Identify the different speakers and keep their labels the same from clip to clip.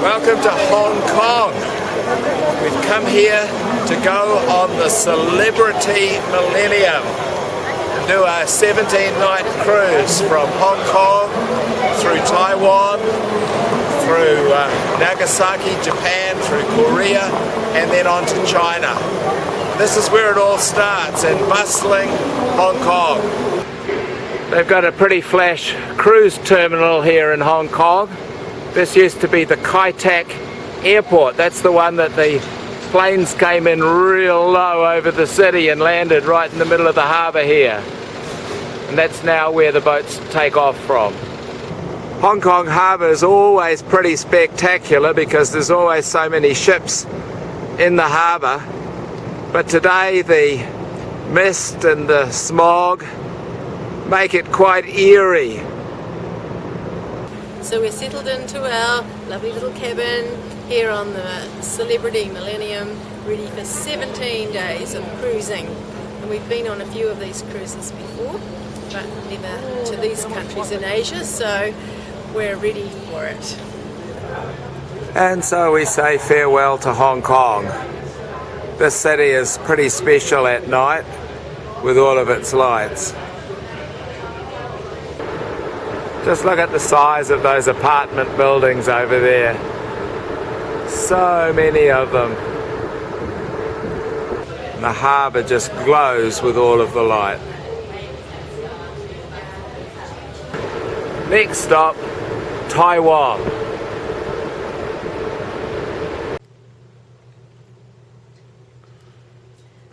Speaker 1: Welcome to Hong Kong. We've come here to go on the Celebrity Millennium and do a 17-night cruise from Hong Kong through Taiwan, through Nagasaki, Japan, through Korea, and then on to China. This is where it all starts, in bustling Hong Kong. They've got a pretty flash cruise terminal here in Hong Kong. This used to be the Kai Tak airport. That's the one that the planes came in real low over the city and landed right in the middle of the harbour here. And that's now where the boats take off from. Hong Kong harbour is always pretty spectacular because there's always so many ships in the harbour. But today the mist and the smog make it quite eerie.
Speaker 2: So we're settled into our lovely little cabin here on the Celebrity Millennium, ready for 17 days of cruising. And we've been on a few of these cruises before, but never to these countries in Asia, so we're ready for it.
Speaker 1: And so we say farewell to Hong Kong. This city is pretty special at night with all of its lights. Just look at the size of those apartment buildings over there. So many of them. And the harbour just glows with all of the light. Next stop, Taiwan.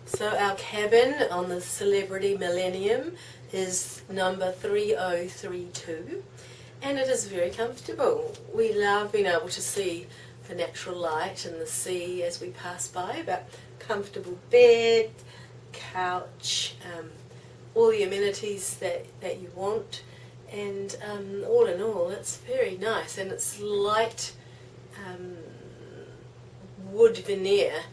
Speaker 2: So our cabin on the Celebrity Millennium is number 3032, and it is very comfortable. We love being able to see the natural light and the sea as we pass by, but comfortable bed, couch, all the amenities that you want, and all in all it's very nice, and it's light wood veneer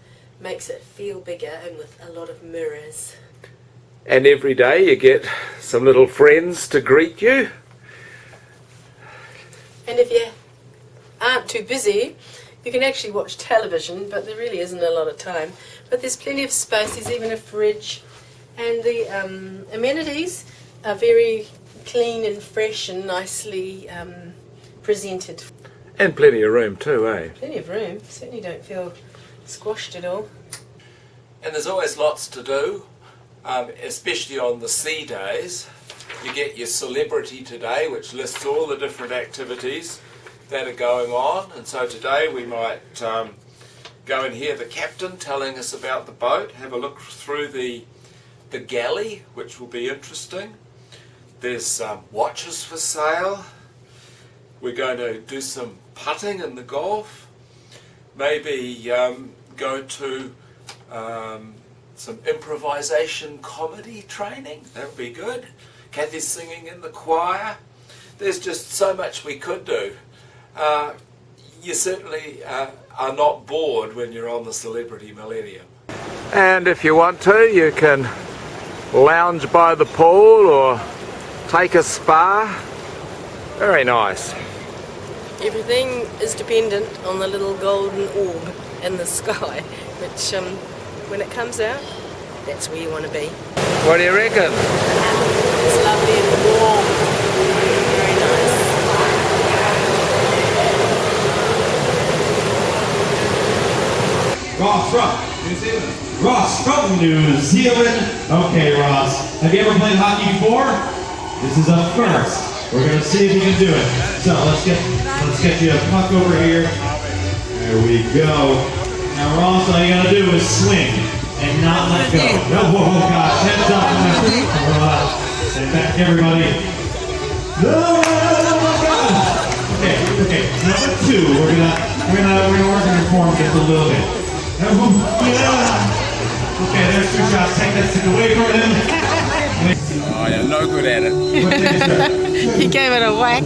Speaker 2: makes it feel bigger, and with a lot of mirrors.
Speaker 1: And every day you get some little friends to greet you.
Speaker 2: And if you aren't too busy, you can actually watch television, but there really isn't a lot of time. But there's plenty of space, there's even a fridge, and the amenities are very clean and fresh and nicely presented.
Speaker 1: And plenty of room too, eh?
Speaker 2: Plenty of room, certainly don't feel squashed at all.
Speaker 1: And there's always lots to do, especially on the sea days. You get your Celebrity Today, which lists all the different activities that are going on. And so today we might go and hear the captain telling us about the boat, have a look through the galley, which will be interesting. There's watches for sale. We're going to do some putting in the Gulf. Maybe go to some improvisation comedy training. That would be good. Kathy's singing in the choir. There's just so much we could do. You certainly are not bored when you're on the Celebrity Millennium. And if you want to, you can lounge by the pool or take a spa. Very nice.
Speaker 2: Everything is dependent on the little golden orb in the sky, which when it comes out, that's where you want to be.
Speaker 1: What do you reckon?
Speaker 2: It's lovely and warm. Very nice.
Speaker 3: Ross from New Zealand. Ross from New Zealand. Okay, Ross. Have you ever played hockey before? This is a first. We're gonna see if you can do it. So let's get you a puck over here. There we go. Now Ross, all you gotta do is swing and not let go. No, whoa, gosh, heads up. Stand back, everybody. No, God. Okay. Number two, we're gonna work on your form just a little bit. Okay, there's two shots. Take that stick away from him.
Speaker 1: Oh, you're no good at it.
Speaker 2: He gave it a whack.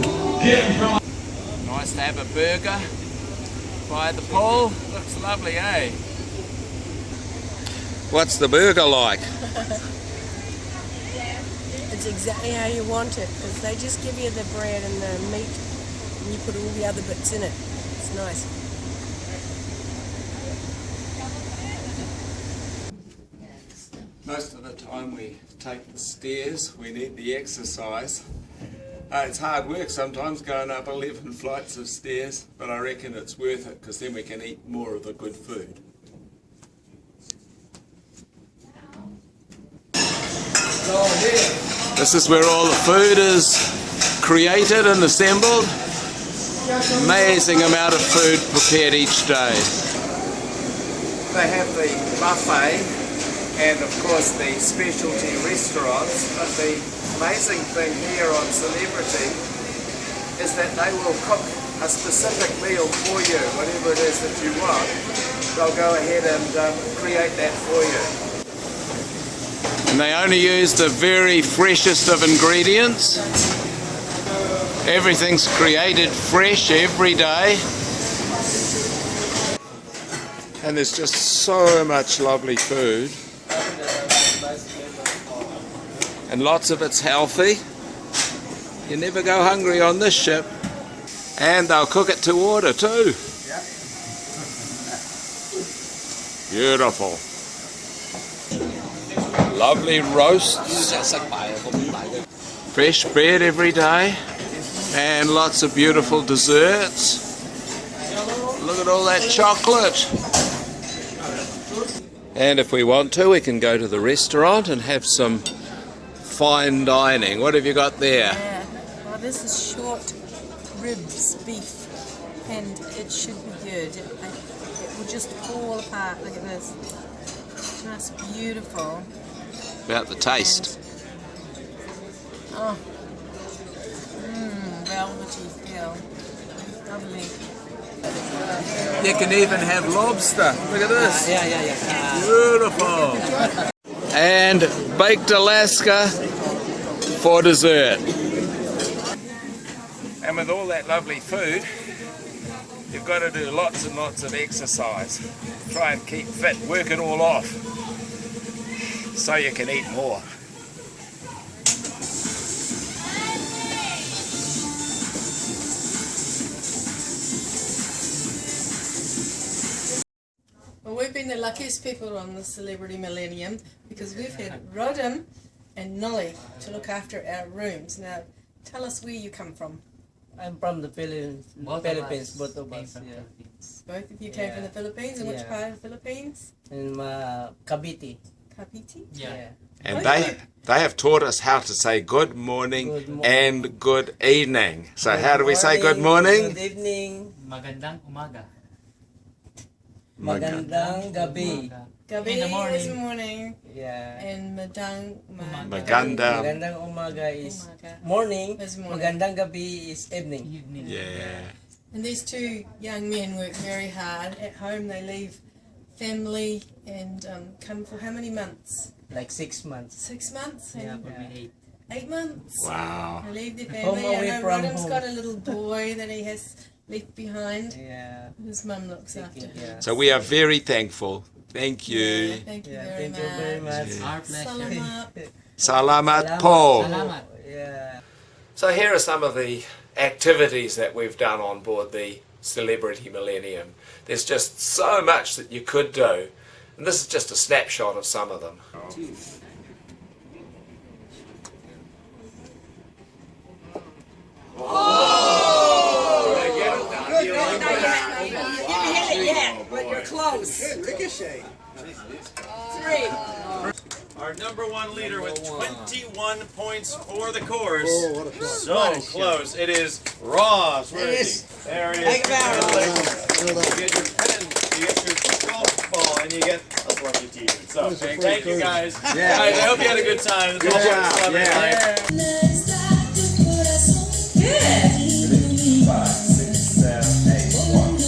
Speaker 1: Nice to have a burger by the pool. Looks lovely, eh? What's the burger like?
Speaker 2: It's exactly how you want it, because they just give you the bread and the meat and you put all the other bits in it. It's nice.
Speaker 1: Most of the time we take the stairs, we need the exercise. It's hard work sometimes going up 11 flights of stairs, but I reckon it's worth it because then we can eat more of the good food. This is where all the food is created and assembled. Amazing amount of food prepared each day. They have the buffet and of course the specialty restaurants, but the amazing thing here on Celebrity is that they will cook a specific meal for you, whatever it is that you want. They'll go ahead and create that for you. And they only use the very freshest of ingredients. Everything's created fresh every day. And there's just so much lovely food. And lots of it's healthy. You never go hungry on this ship. And they'll cook it to order too. Beautiful. Lovely roasts. Fresh bread every day. And lots of beautiful desserts. Look at all that chocolate. And if we want to, we can go to the restaurant and have some fine dining. What have you got there?
Speaker 2: Yeah, well, this is short ribs beef, and it should be good. It will just fall apart. Look at this. Just beautiful.
Speaker 1: About the taste.
Speaker 2: And, velvety feel. Lovely.
Speaker 1: You can even have lobster. Look at this.
Speaker 4: Yeah.
Speaker 1: Beautiful. And baked Alaska for dessert. And with all that lovely food, you've got to do lots and lots of exercise. Try and keep fit, work it all off, so you can eat more.
Speaker 2: Well, we've been the luckiest people on the Celebrity Millennium because we've had Rodham and Nolly to look after our rooms. Now, tell us where you come from.
Speaker 4: I'm from the Philippines.
Speaker 5: Both
Speaker 4: Both of us. Yeah.
Speaker 2: Both of you came from the Philippines. And which part of the Philippines?
Speaker 4: In Cavite.
Speaker 2: Cavite?
Speaker 5: Yeah.
Speaker 1: And they have taught us how to say good morning and good evening. So how do we say good morning?
Speaker 4: Good evening.
Speaker 5: Magandang umaga.
Speaker 4: Magandang gabi.
Speaker 2: Gabi
Speaker 5: In the morning.
Speaker 2: is morning.
Speaker 4: Yeah.
Speaker 2: And
Speaker 1: Maganda.
Speaker 4: Magandang umaga is
Speaker 2: Umaga.
Speaker 4: morning.
Speaker 2: Is morning.
Speaker 4: Magandang gabi is evening.
Speaker 5: Evening.
Speaker 1: Yeah.
Speaker 2: And these two young men work very hard. At home they leave family and come for how many months?
Speaker 4: Like 6 months.
Speaker 2: 6 months?
Speaker 5: Yeah,
Speaker 2: And
Speaker 5: probably
Speaker 2: 8 months?
Speaker 1: Wow.
Speaker 2: They leave their
Speaker 4: Home
Speaker 2: family.
Speaker 4: away
Speaker 2: I know
Speaker 4: from
Speaker 2: Rodham's
Speaker 4: home.
Speaker 2: got a little boy that he has left behind.
Speaker 4: Yeah.
Speaker 2: His mum looks after him.
Speaker 4: Yeah.
Speaker 1: So we are very thankful. Thank
Speaker 2: Yeah,
Speaker 1: you.
Speaker 2: thank you
Speaker 4: Yeah,
Speaker 2: very
Speaker 4: thank you very
Speaker 2: much.
Speaker 4: much.
Speaker 5: our pleasure.
Speaker 2: Salamat.
Speaker 1: Salamat po.
Speaker 5: Salamat.
Speaker 4: Yeah.
Speaker 1: So here are some of the activities that we've done on board the Celebrity Millennium. There's just so much that you could do, and this is just a snapshot of some of them.
Speaker 6: Our number one leader with 21 points for the course. So close. It is Ross. Where is he? There he is. You get your pen, you get your golf ball, and you get a bunch of t-shirts. So thank you guys. Guys, I hope you had a good time. Good job. Yeah. 5, 6, 7, 8, 1.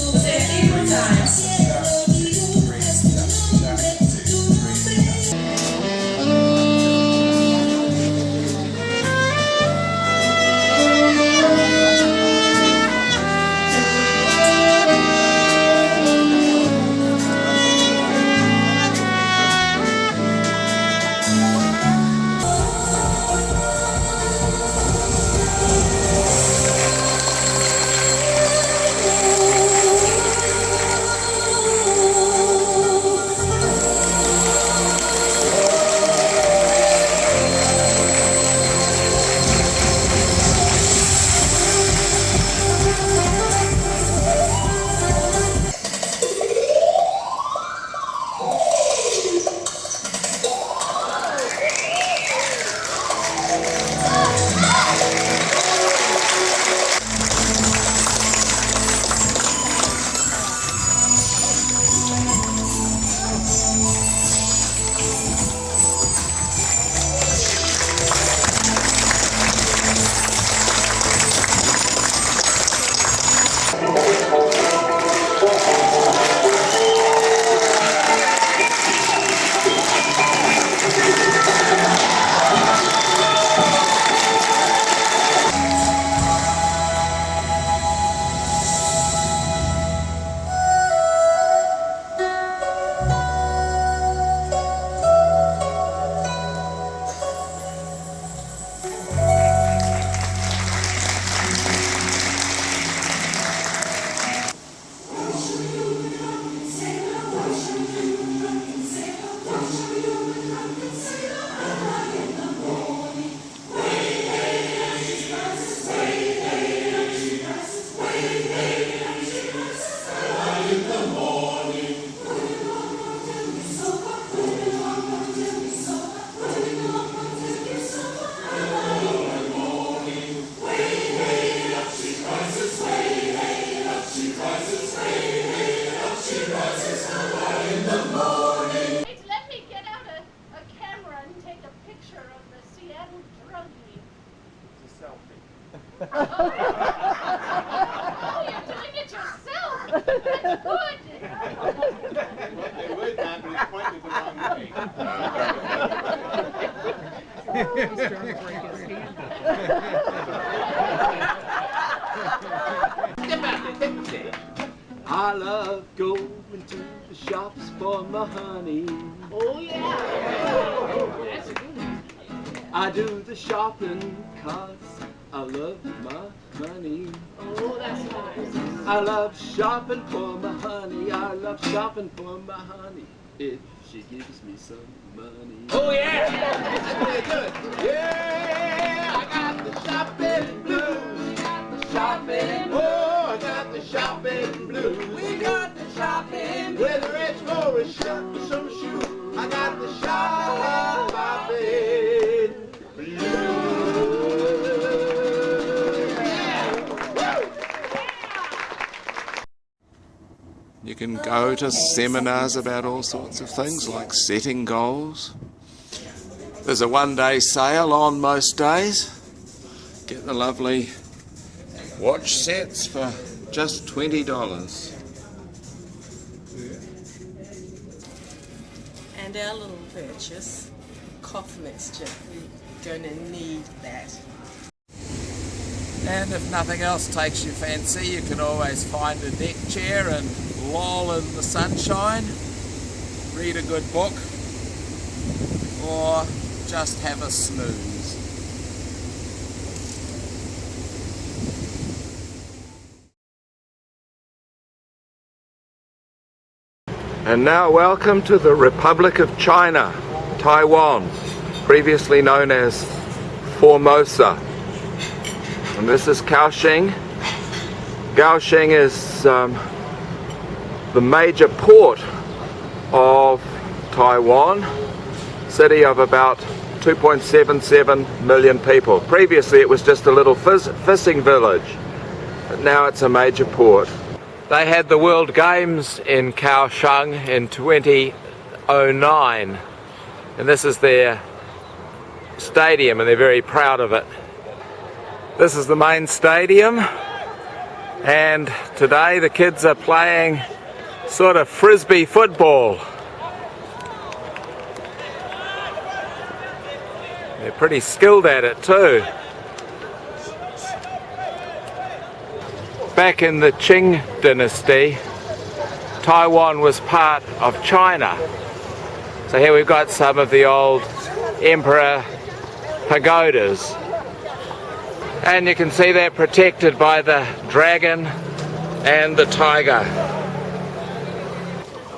Speaker 1: selfie.
Speaker 5: Oh, you're doing it yourself! That's good!
Speaker 6: They would not, but it's pointed the wrong way.
Speaker 7: I love going to the shops for my honey.
Speaker 5: Oh, yeah! That's a good one.
Speaker 7: I do the shopping 'cause I love my money.
Speaker 5: Oh, that's nice.
Speaker 7: I love shopping for my honey. I love shopping for my honey. If she gives me some money.
Speaker 1: Oh yeah! That's the way to do it.
Speaker 7: Yeah, I got the shopping blues. Got the shopping. Oh, I got the shopping blues. We got the shopping. Whether it's for a shirt or some shoes, I got the shopping blues.
Speaker 1: You can go to seminars about all sorts of things like setting goals. There's a one-day sale on most days. Get the lovely watch sets for just $20.
Speaker 2: And our little purchase, cough mixture. We're going to need that.
Speaker 1: And if nothing else takes your fancy, you can always find a deck chair and loll in the sunshine, read a good book, or just have a snooze. And now welcome to the Republic of China, Taiwan, previously known as Formosa. And this is Kaohsiung. Kaohsiung is the major port of Taiwan, city of about 2.77 million people. Previously it was just a little fishing village, but now it's a major port. They had the World Games in Kaohsiung in 2009, and this is their stadium and they're very proud of it. This is the main stadium, and today the kids are playing sort of frisbee football. They're pretty skilled at it too. Back in the Qing dynasty, Taiwan was part of China. So here we've got some of the old emperor pagodas. And you can see they're protected by the dragon and the tiger.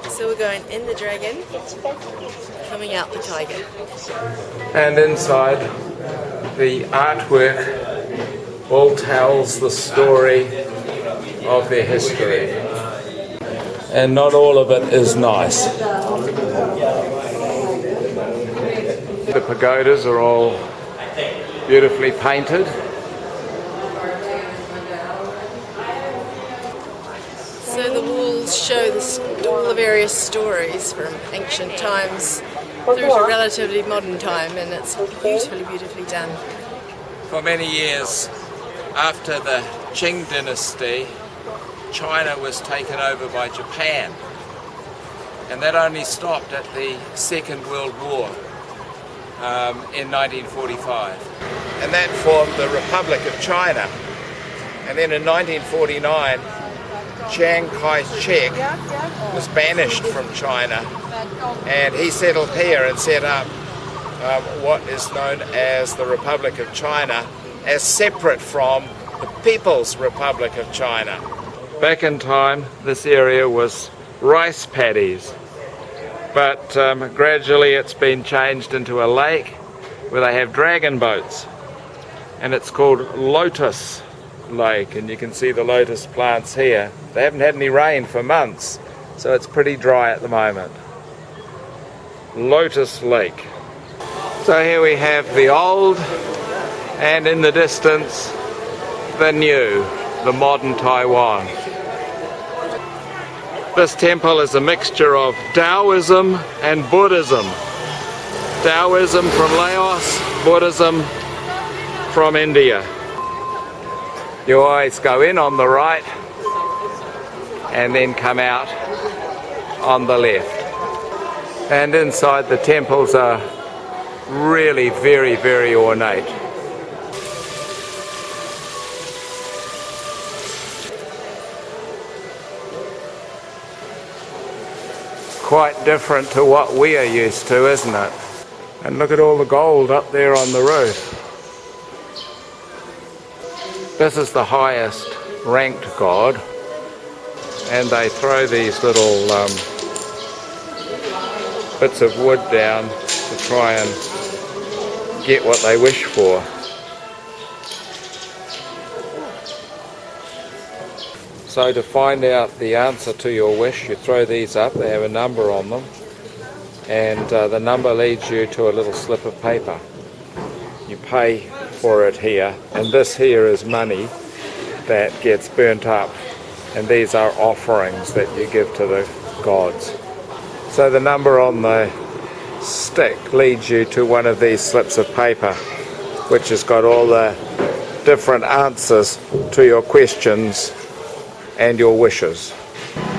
Speaker 2: So we're going in the dragon, coming out the tiger.
Speaker 1: And inside, the artwork all tells the story of their history. And not all of it is nice. The pagodas are all beautifully painted.
Speaker 2: So the walls show all the various stories from ancient times through to relatively modern time, and it's beautifully, beautifully done.
Speaker 1: For many years after the Qing dynasty, China was taken over by Japan, and that only stopped at the Second World War in 1945. And that formed the Republic of China. And then in 1949, Chiang Kai-shek was banished from China, and he settled here and set up what is known as the Republic of China, as separate from the People's Republic of China. Back in time, this area was rice paddies, but gradually it's been changed into a lake where they have dragon boats, and it's called Lotus Lake, and you can see the lotus plants here. They haven't had any rain for months, so it's pretty dry at the moment. Lotus Lake. So here we have the old, and in the distance the new, the modern Taiwan. This temple is a mixture of Taoism and Buddhism. Taoism from Laos, Buddhism from India. You always go in on the right and then come out on the left. And inside the temples are really very, very ornate. Quite different to what we are used to, isn't it? And look at all the gold up there on the roof. This is the highest ranked god, and they throw these little bits of wood down to try and get what they wish for. So to find out the answer to your wish, you throw these up. They have a number on them, and the number leads you to a little slip of paper. You pay for it here, and this here is money that gets burnt up, and these are offerings that you give to the gods. So the number on the stick leads you to one of these slips of paper, which has got all the different answers to your questions and your wishes.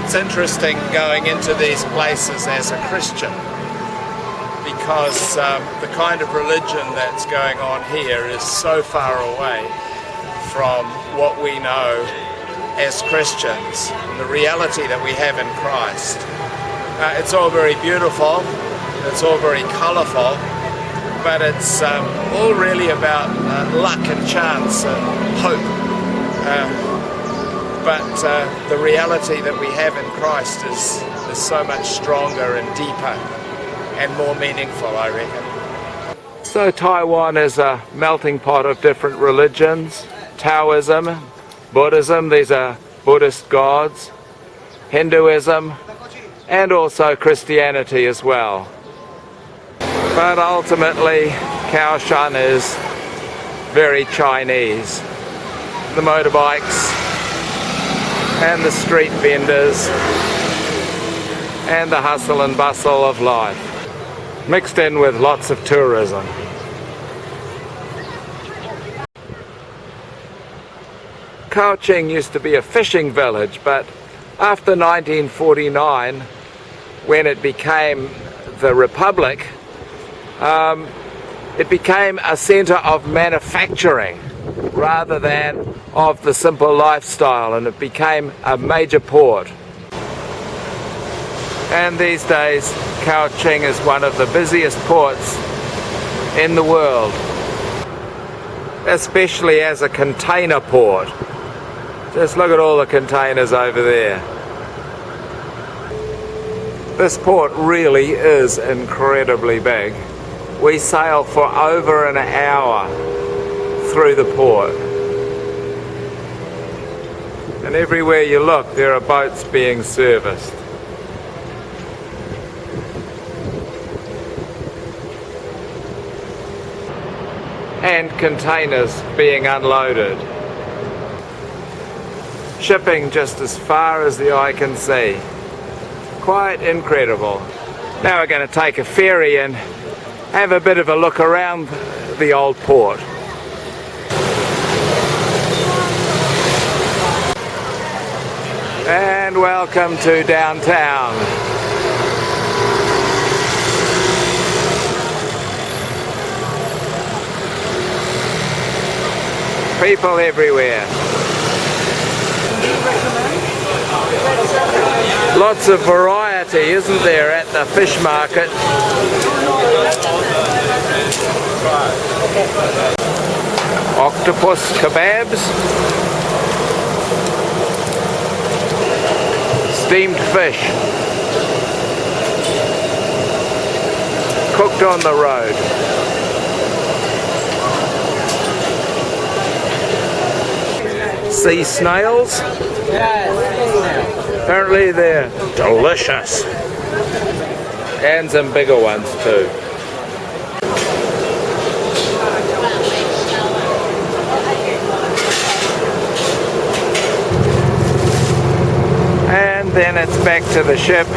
Speaker 1: It's interesting going into these places as a Christian, because the kind of religion that's going on here is so far away from what we know as Christians, and the reality that we have in Christ. It's all very beautiful, it's all very colourful, but it's all really about luck and chance and hope. But the reality that we have in Christ is so much stronger and deeper and more meaningful, I reckon. So Taiwan is a melting pot of different religions. Taoism, Buddhism, these are Buddhist gods, Hinduism, and also Christianity as well. But ultimately, Kaohsiung is very Chinese. The motorbikes, and the street vendors, and the hustle and bustle of life, mixed in with lots of tourism. Kaohsiung used to be a fishing village, but after 1949, when it became the Republic, it became a centre of manufacturing rather than of the simple lifestyle, and it became a major port. And these days Kaohsiung is one of the busiest ports in the world, especially as a container port. Just look at all the containers over there. This port really is incredibly big. We sail for over an hour through the port, and everywhere you look there are boats being serviced. And containers being unloaded. Shipping just as far as the eye can see. Quite incredible. Now we're going to take a ferry and have a bit of a look around the old port. And welcome to downtown. People everywhere. Lots of variety, isn't there, at the fish market? Octopus kebabs, steamed fish, cooked on the road. Sea snails. Apparently they're delicious. And some bigger ones too. And then it's back to the ship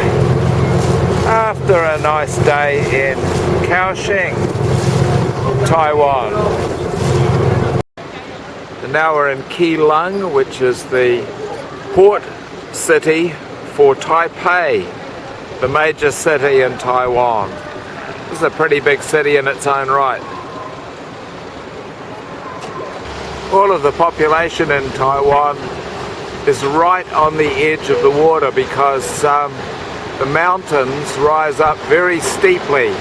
Speaker 1: after a nice day in Kaohsiung, Taiwan. now we're in Keelung, which is the port city for Taipei, the major city in Taiwan. This is a pretty big city in its own right. All of the population in Taiwan is right on the edge of the water because the mountains rise up very steeply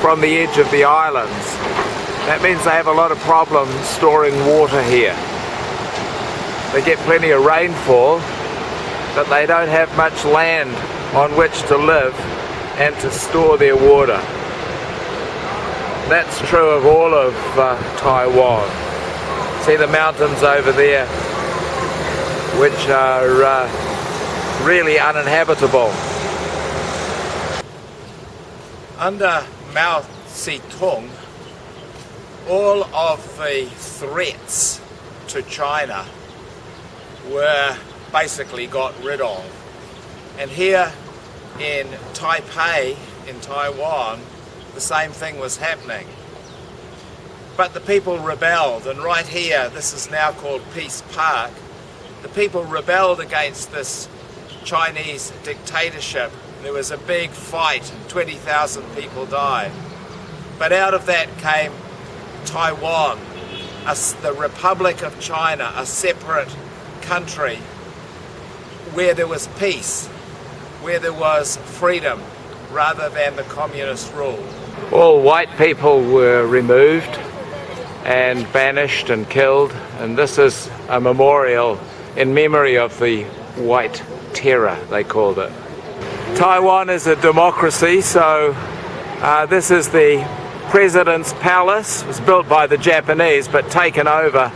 Speaker 1: from the edge of the islands. That means they have a lot of problems storing water here. They get plenty of rainfall, but they don't have much land on which to live and to store their water. That's true of all of Taiwan. See the mountains over there, which are really uninhabitable. Under Mao Zedong, all of the threats to China were basically got rid of. And here in Taipei, in Taiwan, the same thing was happening. But the people rebelled, and right here, this is now called Peace Park, the people rebelled against this Chinese dictatorship. There was a big fight and 20,000 people died. But out of that came Taiwan, the Republic of China, a separate country where there was peace, where there was freedom rather than the communist rule. All white people were removed and banished and killed, and this is a memorial in memory of the White Terror, they called it. Taiwan is a democracy, so this is the President's Palace. It was built by the Japanese but taken over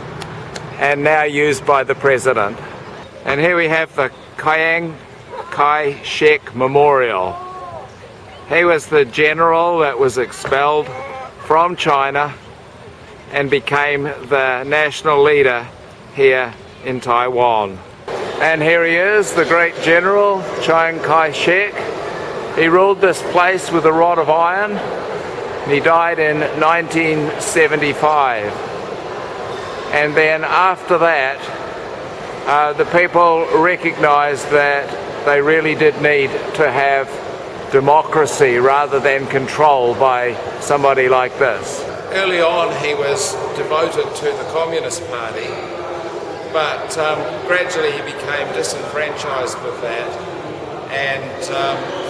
Speaker 1: and now used by the President. And here we have the Chiang Kai-shek Memorial. He was the general that was expelled from China and became the national leader here in Taiwan. And here he is, the great general, Chiang Kai-shek. He ruled this place with a rod of iron. He died in 1975. And then after that, the people recognized that they really did need to have democracy rather than control by somebody like this. Early on he was devoted to the Communist Party, but gradually he became disenfranchised with that, and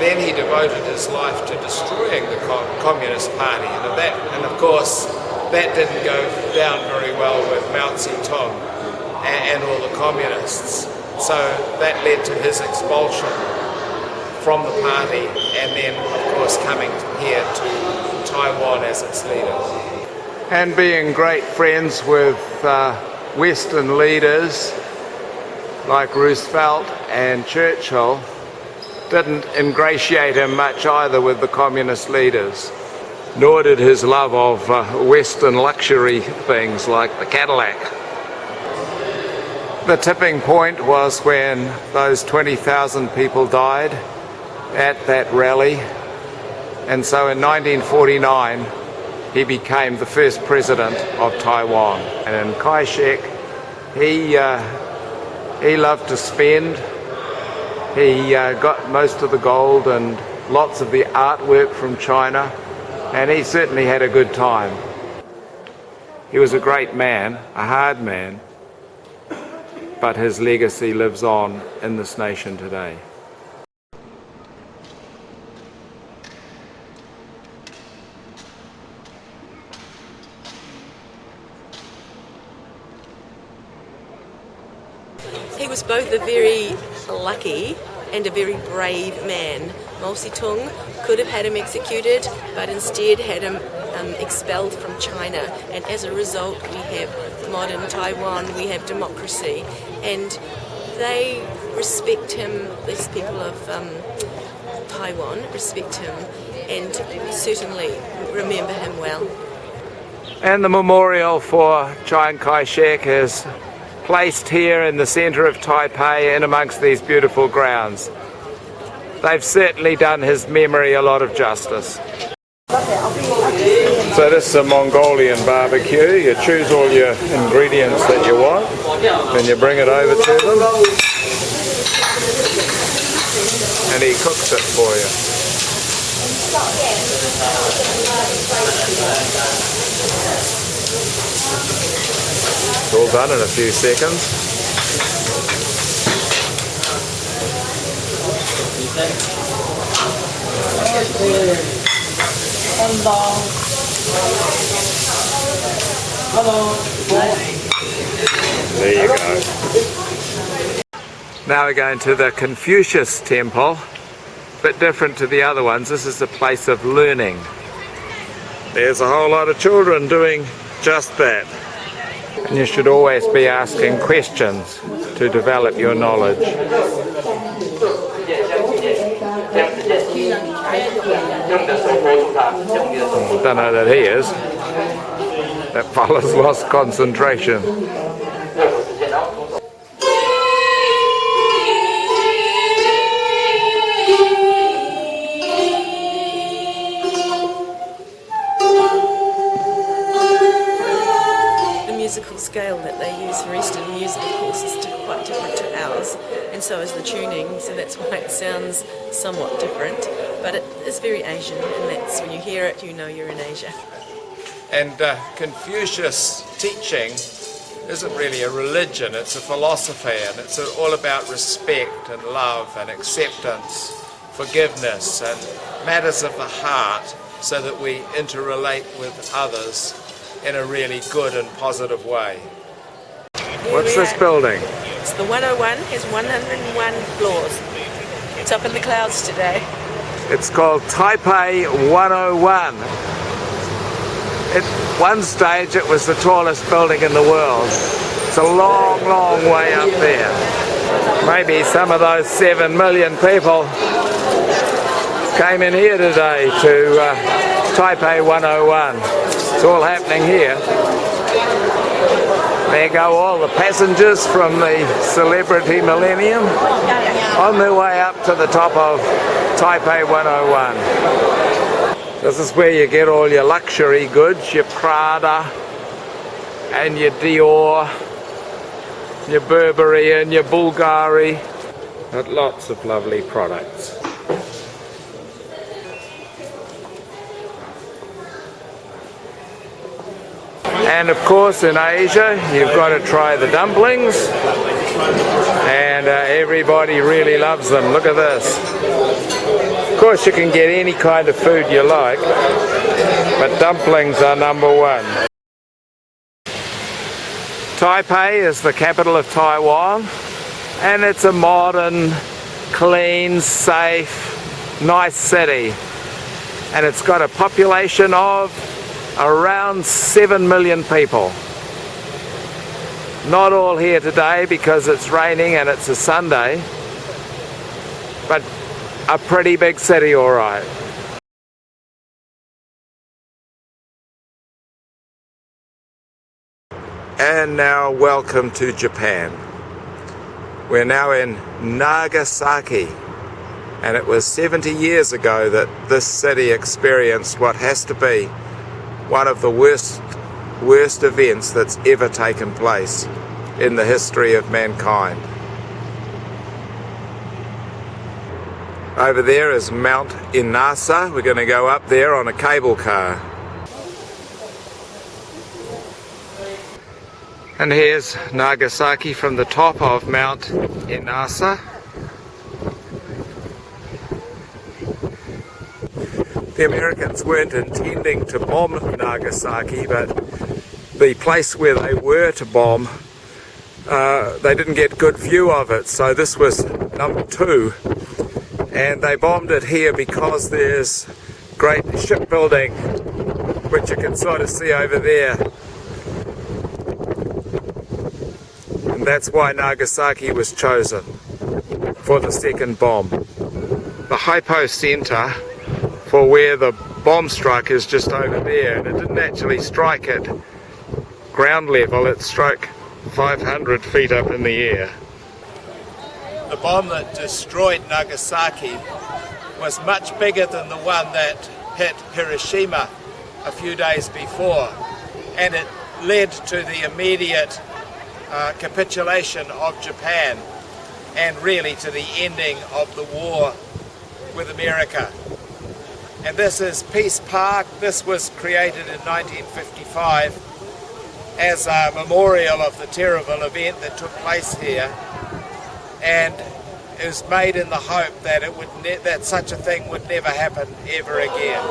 Speaker 1: then he devoted his life to destroying the Communist Party, and of course that didn't go down very well with Mao Zedong and all the communists. So that led to his expulsion from the party, and then of course coming here to Taiwan as its leader. And being great friends with Western leaders like Roosevelt and Churchill didn't ingratiate him much either with the communist leaders, nor did his love of Western luxury things like the Cadillac. The tipping point was when those 20,000 people died at that rally, and so in 1949 he became the first president of Taiwan. And Kai-shek, he loved to spend. He got most of the gold and lots of the artwork from China, and he certainly had a good time. He was a great man, a hard man, but his legacy lives on in this nation today.
Speaker 2: He was both a very lucky and a very brave man. Mao Zedong could have had him executed, but instead had him expelled from China, and as a result we have modern Taiwan, we have democracy, and they respect him. These people of Taiwan respect him and certainly remember him well.
Speaker 1: And the memorial for Chiang Kai-shek is placed here in the centre of Taipei in amongst these beautiful grounds. They've certainly done his memory a lot of justice. So So this is a Mongolian barbecue. You choose all your ingredients that you want, then you bring it over to them, and he cooks it for you. It's all done in a few seconds. There you go. Now we're going to the Confucius temple. Bit different to the other ones. This is a place of learning. There's a whole lot of children doing just that. And you should always be asking questions to develop your knowledge. Don't know that he is. That fella's lost concentration.
Speaker 2: The musical scale that they use for Eastern music, of course, is quite different to ours, and so is the tuning, so that's why it sounds somewhat different, but it is very Asian, and that's when you hear it, you know you're in Asia.
Speaker 1: And Confucius teaching isn't really a religion, it's a philosophy, and it's all about respect and love and acceptance, forgiveness and matters of the heart, so that we interrelate with others in a really good and positive way. What's this building?
Speaker 2: It's the 101, has 101 floors. It's up in the clouds today.
Speaker 1: It's called Taipei 101. At one stage it was the tallest building in the world. It's a long, long way up there. Maybe some of those 7 million people came in here today to Taipei 101. It's all happening here. There go all the passengers from the Celebrity Millennium on their way up to the top of Taipei 101. This is where you get all your luxury goods, your Prada and your Dior, your Burberry and your Bulgari, but lots of lovely products. And of course in Asia you've got to try the dumplings, and everybody really loves them. Look at this. Of course you can get any kind of food you like, but dumplings are number one. Taipei is the capital of Taiwan, and it's a modern, clean, safe, nice city, and it's got a population of around 7 million people. Not all here today because it's raining and it's a Sunday, but a pretty big city, all right. And now welcome to Japan. We're now in Nagasaki, and it was 70 years ago that this city experienced what has to be one of the worst events that's ever taken place in the history of mankind. Over there is Mount Inasa. We're going to go up there on a cable car. And here's Nagasaki from the top of Mount Inasa. The Americans weren't intending to bomb Nagasaki, but the place where they were to bomb, they didn't get good view of it, so this was number 2. And they bombed it here because there's great shipbuilding, which you can sort of see over there. And that's why Nagasaki was chosen for the second bomb. The hypo center for where the bomb struck is just over there, and it didn't actually strike at ground level, it struck 500 feet up in the air. The bomb that destroyed Nagasaki was much bigger than the one that hit Hiroshima a few days before, and it led to the immediate capitulation of Japan, and really to the ending of the war with America. And this is Peace Park. This was created in 1955 as a memorial of the terrible event that took place here, and it was made in the hope that it would that such a thing would never happen ever again.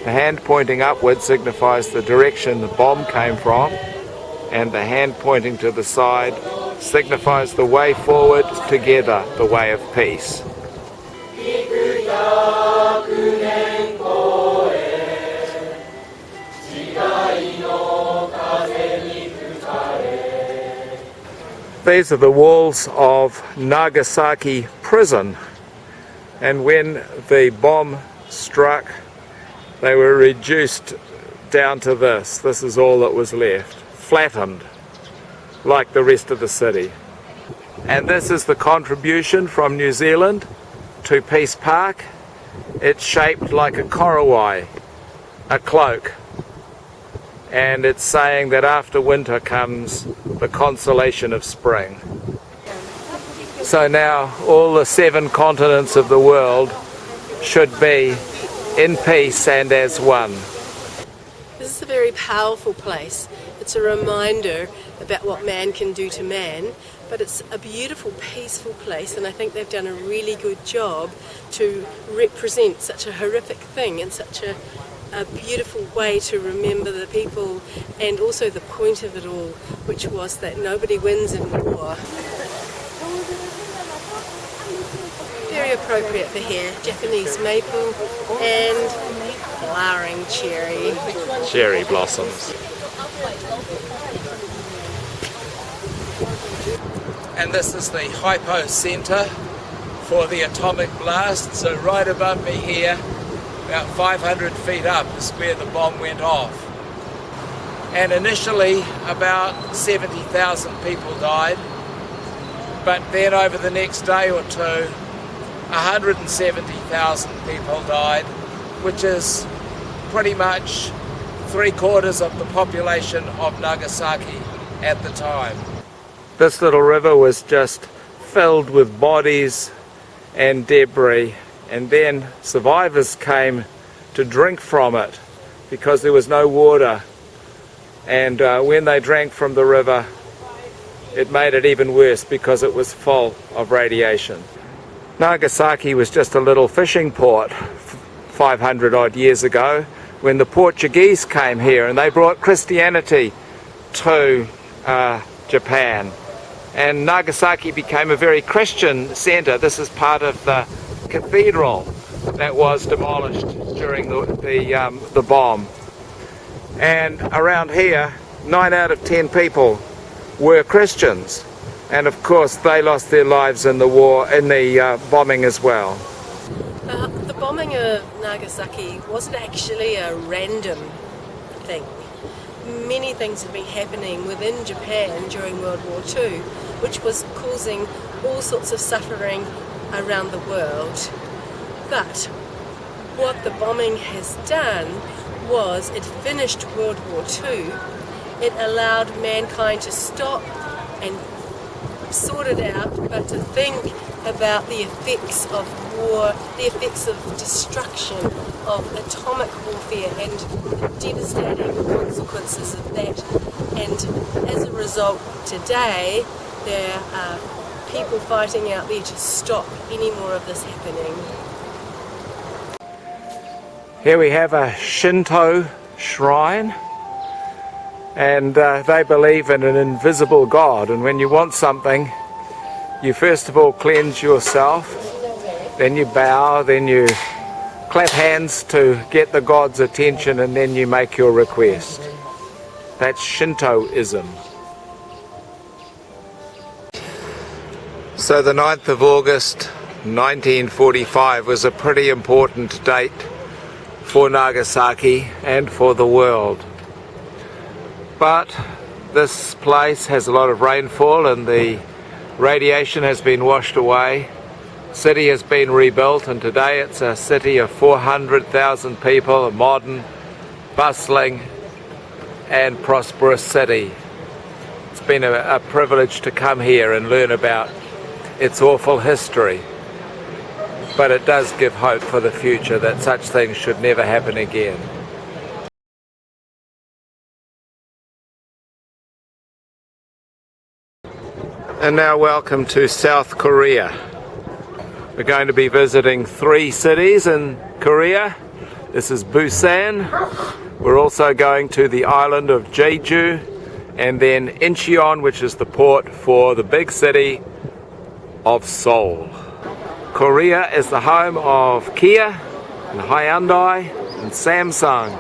Speaker 1: The hand pointing upward signifies the direction the bomb came from, and the hand pointing to the side signifies the way forward together, the way of peace. These are the walls of Nagasaki prison, and when the bomb struck, they were reduced down to this. This is all that was left, flattened like the rest of the city. And this is the contribution from New Zealand to Peace Park. It's shaped like a korowai, a cloak, and it's saying that after winter comes the consolation of spring. So now all the 7 continents of the world should be in peace and as one.
Speaker 2: This is a very powerful place. It's a reminder about what man can do to man, but it's a beautiful, peaceful place, and I think they've done a really good job to represent such a horrific thing in such a beautiful way to remember the people, and also the point of it all, which was that nobody wins in war. Very appropriate for here, Japanese maple and flowering cherry.
Speaker 1: Cherry blossoms. And this is the hypo center for the atomic blast. So right above me here, about 500 feet up, is where the bomb went off. And initially about 70,000 people died, but then over the next day or two 170,000 people died, which is pretty much 3/4 of the population of Nagasaki at the time. This little river was just filled with bodies and debris, and then survivors came to drink from it because there was no water, and when they drank from the river it made it even worse because it was full of radiation. Nagasaki was just a little fishing port 500 odd years ago when the Portuguese came here, and they brought Christianity to Japan, and Nagasaki became a very Christian center. This is part of the cathedral that was demolished during the bomb, and around here 9 out of 10 people were Christians, and of course they lost their lives in the war, in the bombing as well.
Speaker 2: The bombing of Nagasaki wasn't actually a random thing. Many things had been happening within Japan during World War II, which was causing all sorts of suffering around the world. But what the bombing has done was it finished World War II. It allowed mankind to stop and sort it out, but to think about the effects of war, the effects of destruction, of atomic warfare, and the devastating consequences of that. And as a result, today there are people fighting out there to stop any more of this happening.
Speaker 1: Here we have a Shinto shrine, and they believe in an invisible God, and when you want something you first of all cleanse yourself, then you bow, then you clap hands to get the God's attention, and then you make your request. That's Shintoism. So the 9th of August 1945 was a pretty important date for Nagasaki and for the world. But this place has a lot of rainfall, and the Radiation has been washed away. City has been rebuilt, and today it's a city of 400,000 people, a modern, bustling and prosperous city. It's been a privilege to come here and learn about its awful history, but it does give hope for the future that such things should never happen again. And now welcome to South Korea. We're going to be visiting 3 cities in Korea. This is Busan. We're also going to the island of Jeju, and then Incheon, which is the port for the big city of Seoul. Korea is the home of Kia and Hyundai and Samsung,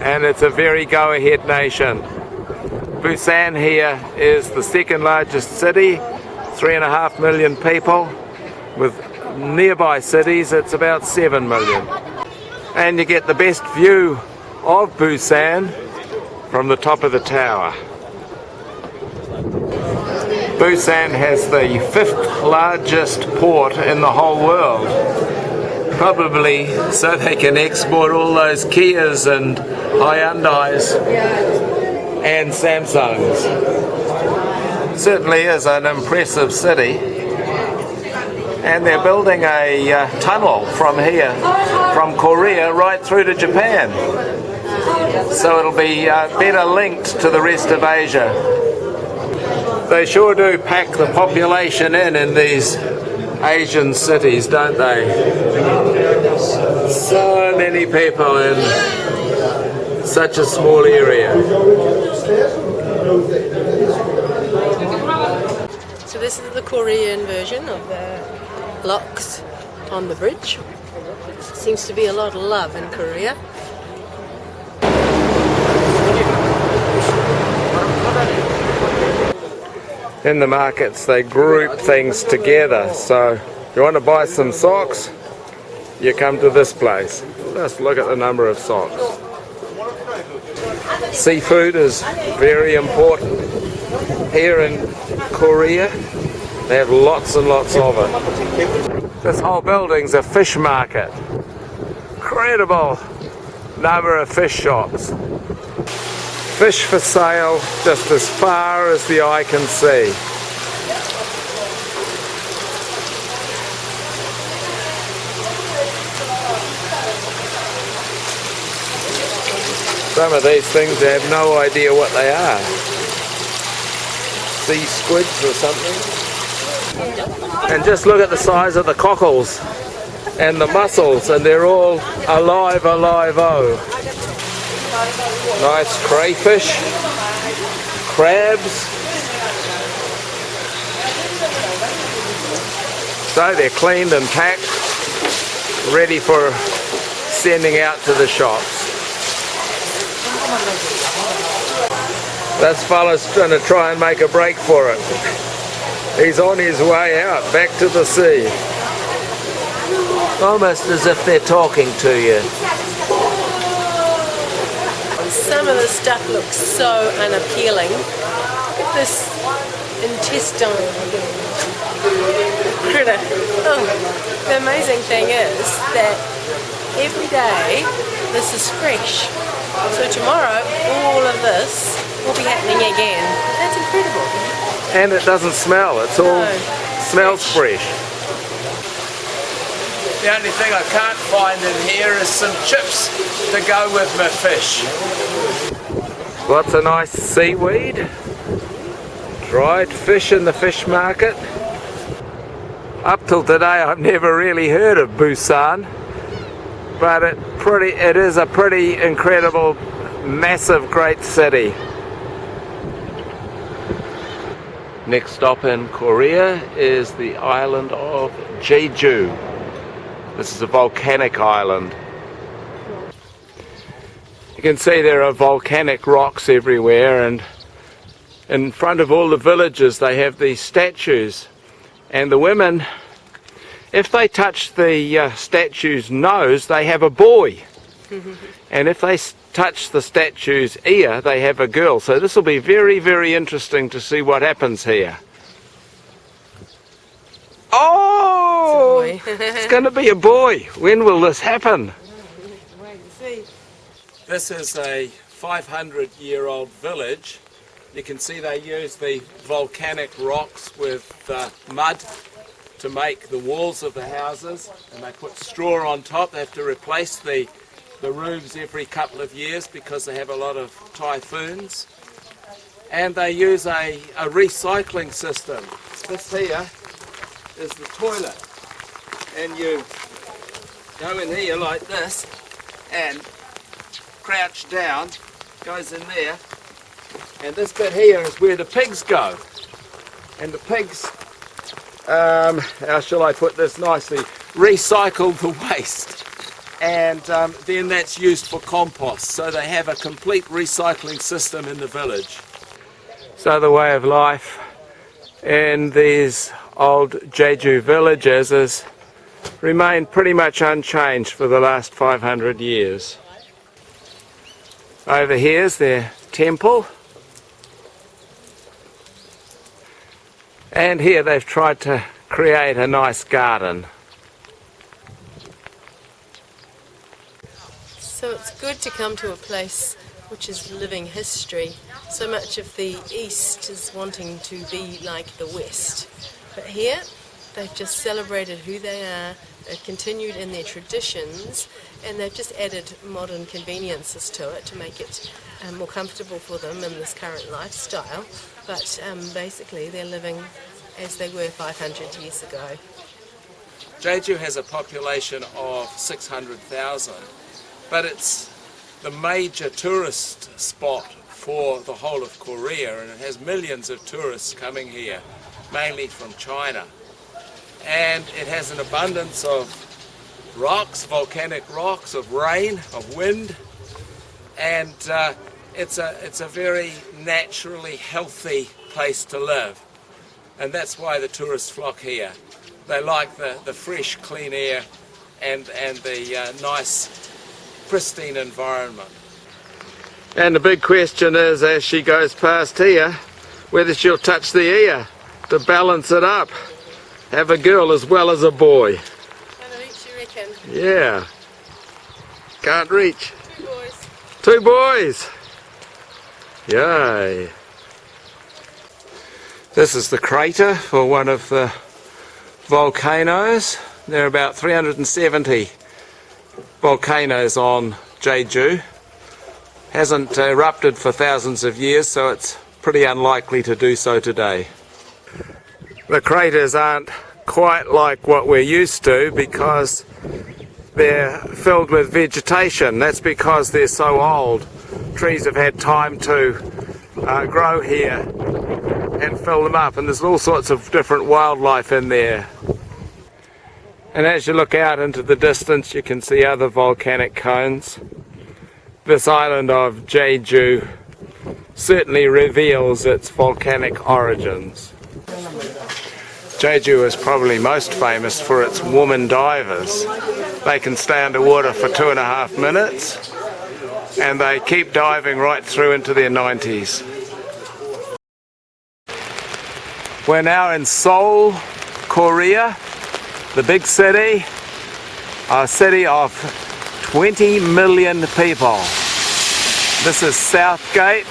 Speaker 1: and it's a very go-ahead nation. Busan here is the second largest city, 3.5 million people. With nearby cities, it's about 7 million. And you get the best view of Busan from the top of the tower. Busan has the 5th largest port in the whole world. Probably so they can export all those Kias and Hyundais and Samsungs. Certainly is an impressive city. And they're building a tunnel from here, from Korea right through to Japan. So it'll be better linked to the rest of Asia. They sure do pack the population in these Asian cities, don't they? So many people in such a small area.
Speaker 2: So this is the Korean version of the locks on the bridge. Seems to be a lot of love in Korea.
Speaker 1: In the markets they group things together, so if you want to buy some socks, you come to this place. Just look at the number of socks. Seafood is very important here in Korea. They have lots and lots of it. This whole building's a fish market. Incredible number of fish shops. Fish for sale just as far as the eye can see. Some of these things I have no idea what they are. Sea squids or something. And just look at the size of the cockles and the mussels, and they're all alive, oh. Nice crayfish, crabs. So they're cleaned and packed, ready for sending out to the shops. This fella's going to try and make a break for it. He's on his way out, back to the sea. Almost as if they're talking to you.
Speaker 2: Some of the stuff looks so unappealing. Look at this intestine critter. Oh, the amazing thing is that every day this is fresh. So tomorrow all of this will be happening again. That's incredible.
Speaker 1: And it doesn't smell, it's all smells fresh. The only thing I can't find in here is some chips to go with my fish. Lots of nice seaweed, dried fish in the fish market. Up till today I've never really heard of Busan, but it is a pretty incredible, massive, great city. Next stop in Korea is the island of Jeju. This is a volcanic island. You can see there are volcanic rocks everywhere, and in front of all the villages they have these statues, and the women, if they touch the statue's nose, they have a boy. And if they touch the statue's ear, they have a girl. So this will be very, very interesting to see what happens here. Oh!
Speaker 2: It's a boy.
Speaker 1: It's going to be a boy. When will this happen?
Speaker 2: Wait and see.
Speaker 1: This is a 500-year-old village. You can see they use the volcanic rocks with mud to make the walls of the houses, and they put straw on top. They have to replace the roofs every couple of years because they have a lot of typhoons. And they use a recycling system. This here is the toilet, and you go in here like this and crouch down, goes in there, and this bit here is where the pigs go. And the pigs, how shall I put this nicely, recycle the waste, and then that's used for compost. So they have a complete recycling system in the village. So the way of life in these old Jeju villages has remained pretty much unchanged for the last 500 years. Over here's their temple, and here they've tried to create a nice garden.
Speaker 2: So it's good to come to a place which is living history. So much of the East is wanting to be like the West. But here, they've just celebrated who they are, they've continued in their traditions, and they've just added modern conveniences to it to make it more comfortable for them in this current lifestyle. But basically, they're living as they were 500 years ago.
Speaker 1: Jeju has a population of 600,000, but it's the major tourist spot for the whole of Korea, and it has millions of tourists coming here, mainly from China. And it has an abundance of rocks, volcanic rocks, of rain, of wind, and it's a very naturally healthy place to live. And that's why the tourists flock here. They like the fresh, clean air and the nice, pristine environment. And the big question is, as she goes past here, whether she'll touch the ear to balance it up. Have a girl as well as a boy.
Speaker 2: Can't reach, you reckon?
Speaker 1: Yeah. Can't reach.
Speaker 2: 2 boys.
Speaker 1: 2 boys. Yay. This is the crater for one of the volcanoes. There are about 370 volcanoes on Jeju. Hasn't erupted for thousands of years, so it's pretty unlikely to do so today. The craters aren't quite like what we're used to because they're filled with vegetation. That's because they're so old. Trees have had time to grow here and fill them up, and there's all sorts of different wildlife in there. And as you look out into the distance, you can see other volcanic cones. This island of Jeju certainly reveals its volcanic origins. Jeju is probably most famous for its woman divers. They can stay underwater for 2.5 minutes, and they keep diving right through into their 90s. We're now in Seoul, Korea, the big city, a city of 20 million people. This is South Gate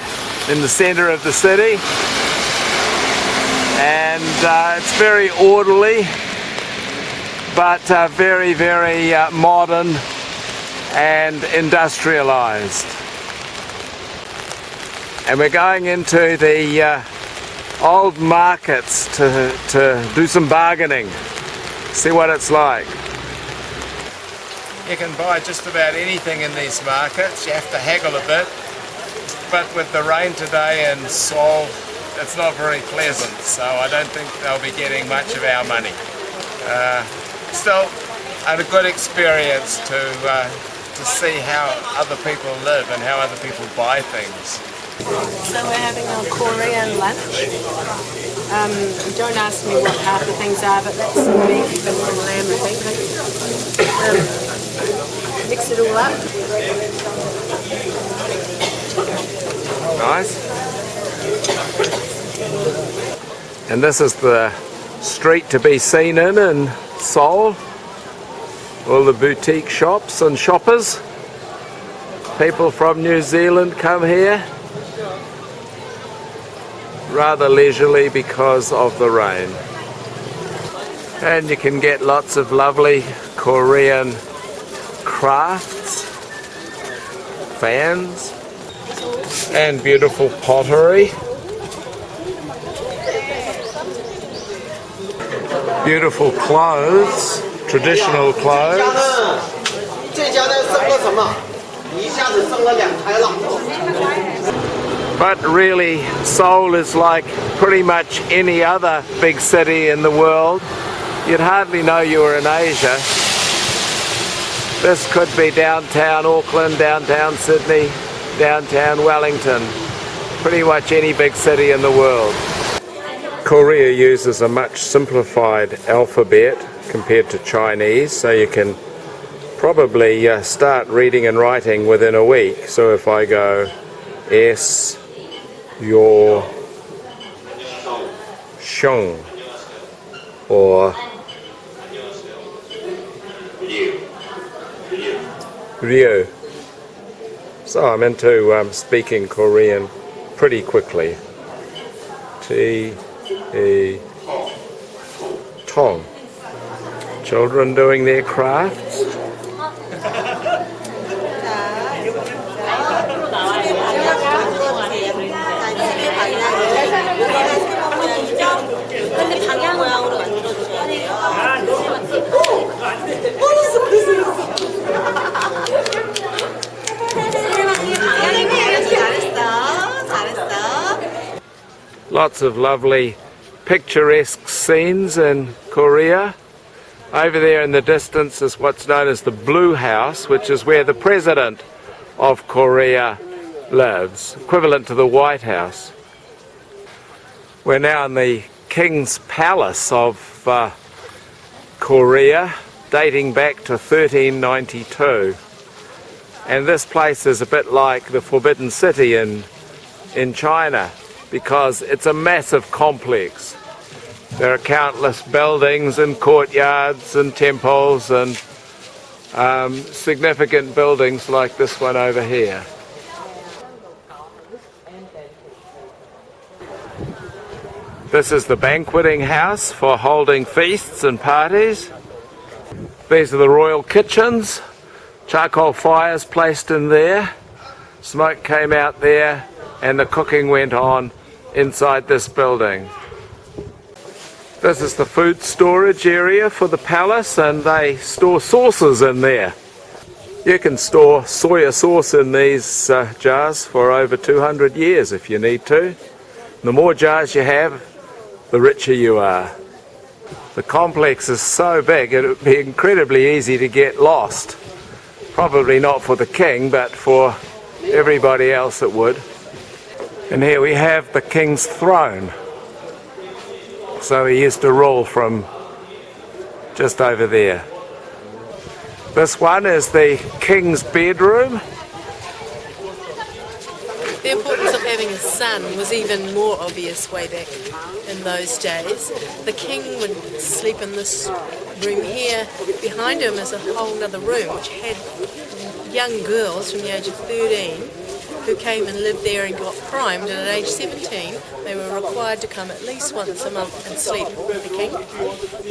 Speaker 1: in the center of the city, and it's very orderly, but very, very modern and industrialized. And we're going into the old markets to do some bargaining, see what it's like. You can buy just about anything in these markets. You have to haggle a bit, but with the rain today in Seoul, it's not very pleasant, so I don't think they'll be getting much of our money. Still, a good experience to see how other people live and how other people buy things.
Speaker 2: So we're having a Korean lunch. Don't ask me what half the things are, but that's some beef and some lamb, I think. Mix it all up.
Speaker 1: Nice. And this is the street to be seen in Seoul. All the boutique shops and shoppers. People from New Zealand come here rather leisurely because of the rain. And you can get lots of lovely Korean crafts, fans, and beautiful pottery. Beautiful clothes, traditional clothes. But really, Seoul is like pretty much any other big city in the world. You'd hardly know you were in Asia. This could be downtown Auckland, downtown Sydney, downtown Wellington. Pretty much any big city in the world. Korea uses a much simplified alphabet compared to Chinese, so you can probably start reading and writing within a week. So if I go S, your, Shung, or Ryu. So I'm into speaking Korean pretty quickly. T, E, Tong. Children doing their crafts. Lots of lovely picturesque scenes in Korea. Over there in the distance is what's known as the Blue House, which is where the President of Korea lives, equivalent to the White House. We're now in the King's Palace of Korea, dating back to 1392. And this place is a bit like the Forbidden City in China, because it's a massive complex. There are countless buildings and courtyards and temples and significant buildings like this one over here. This is the banqueting house for holding feasts and parties. These are the royal kitchens. Charcoal fires placed in there. Smoke came out there and the cooking went on inside this building. This is the food storage area for the palace, and they store sauces in there. You can store soya sauce in these jars for over 200 years if you need to. The more jars you have, the richer you are. The complex is so big it would be incredibly easy to get lost. Probably not for the king, but for everybody else it would. And here we have the king's throne. So he used to rule from just over there. This one is the king's bedroom.
Speaker 2: The importance of having a son was even more obvious way back in those days. The king would sleep in this room here. Behind him is a whole other room which had young girls from the age of 13 who came and lived there and got primed, and at age 17 they were required to come at least once a month and sleep with the king,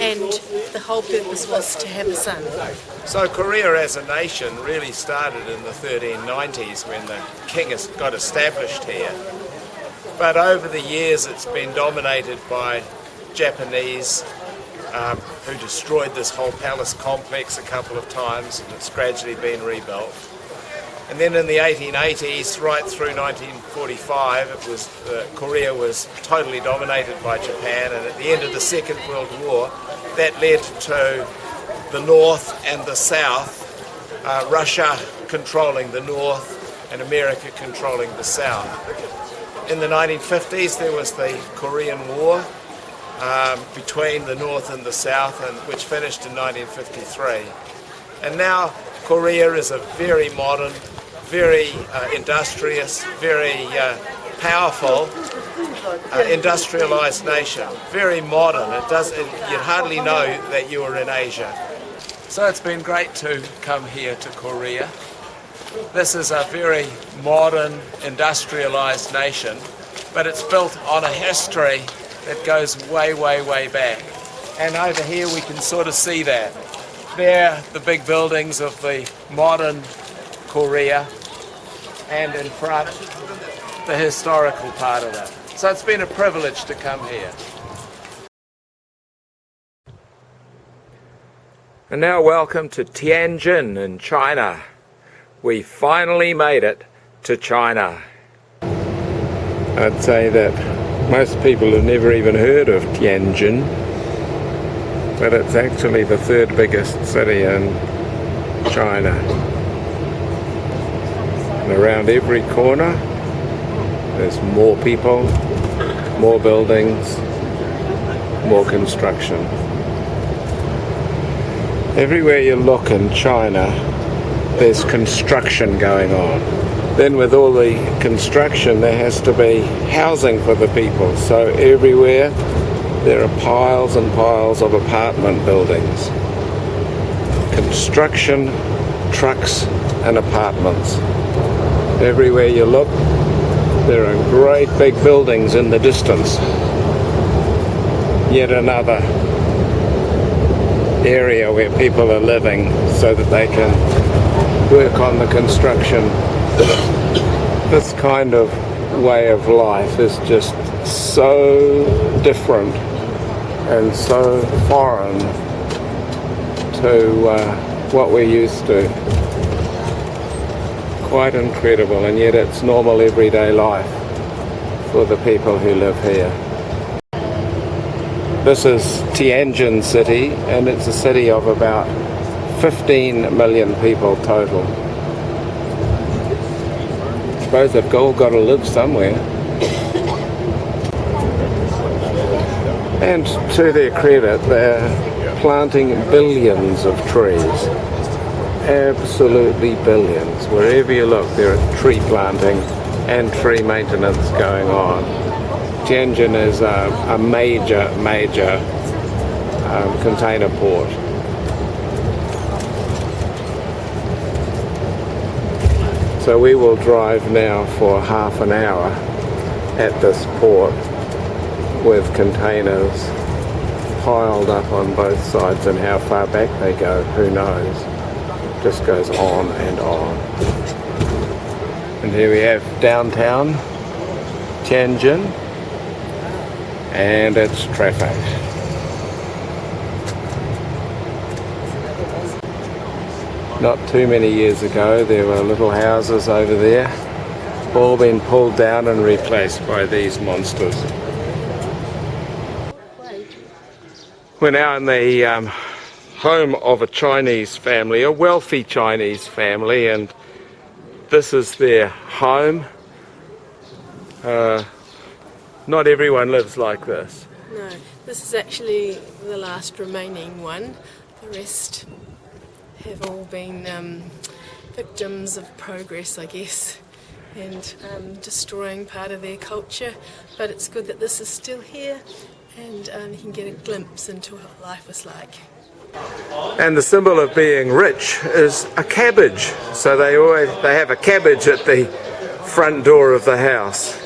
Speaker 2: and the whole purpose was to have a son.
Speaker 1: So Korea as a nation really started in the 1390s when the king got established here. But over the years it's been dominated by Japanese who destroyed this whole palace complex a couple of times, and it's gradually been rebuilt. And then in the 1880s, right through 1945, Korea was totally dominated by Japan, and at the end of the Second World War, that led to the North and the South, Russia controlling the North and America controlling the South. In the 1950s, there was the Korean War between the North and the South, which finished in 1953. And now Korea is a very modern, very industrious, very powerful industrialized nation, very modern. You'd hardly know that you were in Asia. So it's been great to come here to Korea. This is a very modern, industrialized nation, but it's built on a history that goes way, way, way back. And over here we can sort of see that. There, the big buildings of the modern Korea, and in front, the historical part of it. So it's been a privilege to come here. And now welcome to Tianjin in China. We finally made it to China. I'd say that most people have never even heard of Tianjin, but it's actually the third biggest city in China. And around every corner there's more people, more buildings, more construction. Everywhere you look in China, there's construction going on. Then with all the construction, there has to be housing for the people. So everywhere there are piles and piles of apartment buildings. Construction, trucks and apartments. Everywhere you look, there are great big buildings in the distance. Yet another area where people are living so that they can work on the construction. This kind of way of life is just so different and so foreign to what we're used to. Quite incredible, and yet it's normal everyday life for the people who live here. This is Tianjin city, and it's a city of about 15 million people total. I suppose they've all got to live somewhere. And to their credit, they're planting billions of trees. Absolutely billions. Wherever you look, there are tree planting and tree maintenance going on. Tianjin is a major container port. So we will drive now for half an hour at this port with containers piled up on both sides, and how far back they go, who knows. It just goes on and on. And here we have downtown Tianjin and its traffic. Not too many years ago there were little houses over there, all been pulled down and replaced by these monsters. We're now in the home of a Chinese family, a wealthy Chinese family, and this is their home. Not everyone lives like this.
Speaker 2: No, this is actually the last remaining one. The rest have all been victims of progress, I guess, and destroying part of their culture. But it's good that this is still here, and you can get a glimpse into what life was like.
Speaker 1: And the symbol of being rich is a cabbage. So they have a cabbage at the front door of the house.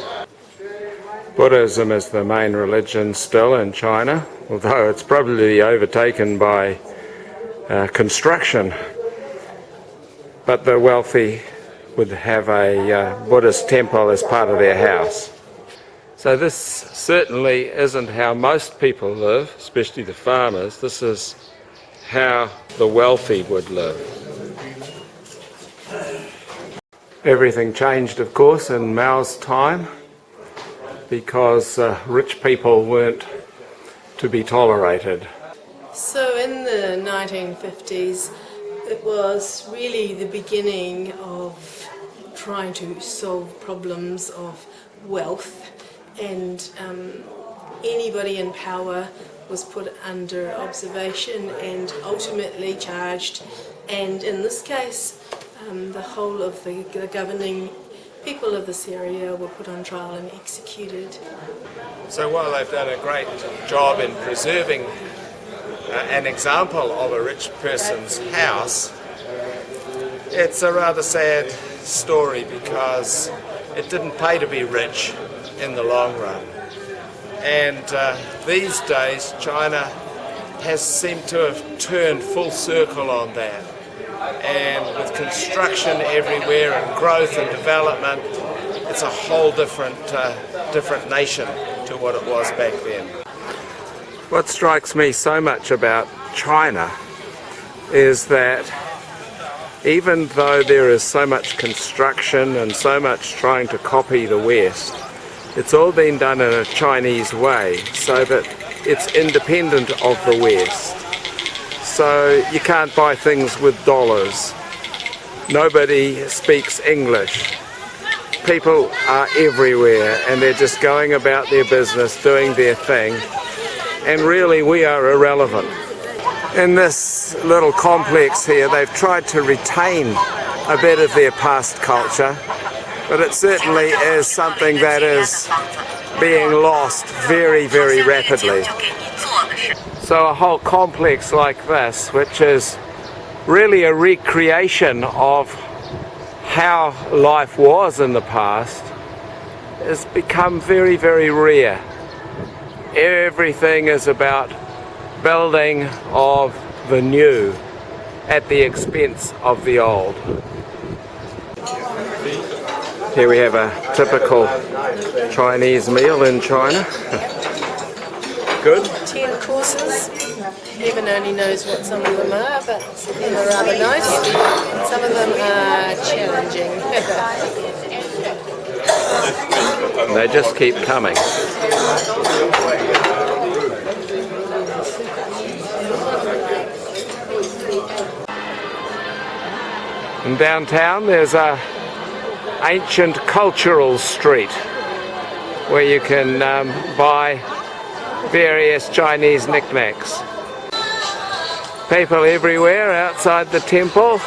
Speaker 1: Buddhism is the main religion still in China, although it's probably overtaken by construction. But the wealthy would have a Buddhist temple as part of their house. So this certainly isn't how most people live, especially the farmers. This is how the wealthy would live. Everything changed, of course, in Mao's time, because rich people weren't to be tolerated.
Speaker 2: So in the 1950s, it was really the beginning of trying to solve problems of wealth, and anybody in power was put under observation and ultimately charged, and in this case the whole of the governing people of this area were put on trial and executed.
Speaker 1: So while they've done a great job in preserving an example of a rich person's house, it's a rather sad story because it didn't pay to be rich in the long run. And these days China has seemed to have turned full circle on that. And with construction everywhere and growth and development, it's a whole different nation to what it was back then. What strikes me so much about China is that even though there is so much construction and so much trying to copy the West, it's all been done in a Chinese way so that it's independent of the West. So you can't buy things with dollars. Nobody speaks English. People are everywhere and they're just going about their business, doing their thing, and really we are irrelevant. In this little complex here, they've tried to retain a bit of their past culture, but it certainly is something that is being lost very, very rapidly. So a whole complex like this, which is really a recreation of how life was in the past, has become very, very rare. Everything is about building of the new at the expense of the old. Here we have a typical Chinese meal in China. Good.
Speaker 2: 10 courses. Heaven only knows what some of them are, but some of them are rather nice. And some of them are challenging.
Speaker 1: They just keep coming. In downtown there's a ancient cultural street where you can buy various Chinese knickknacks. People everywhere outside the temple.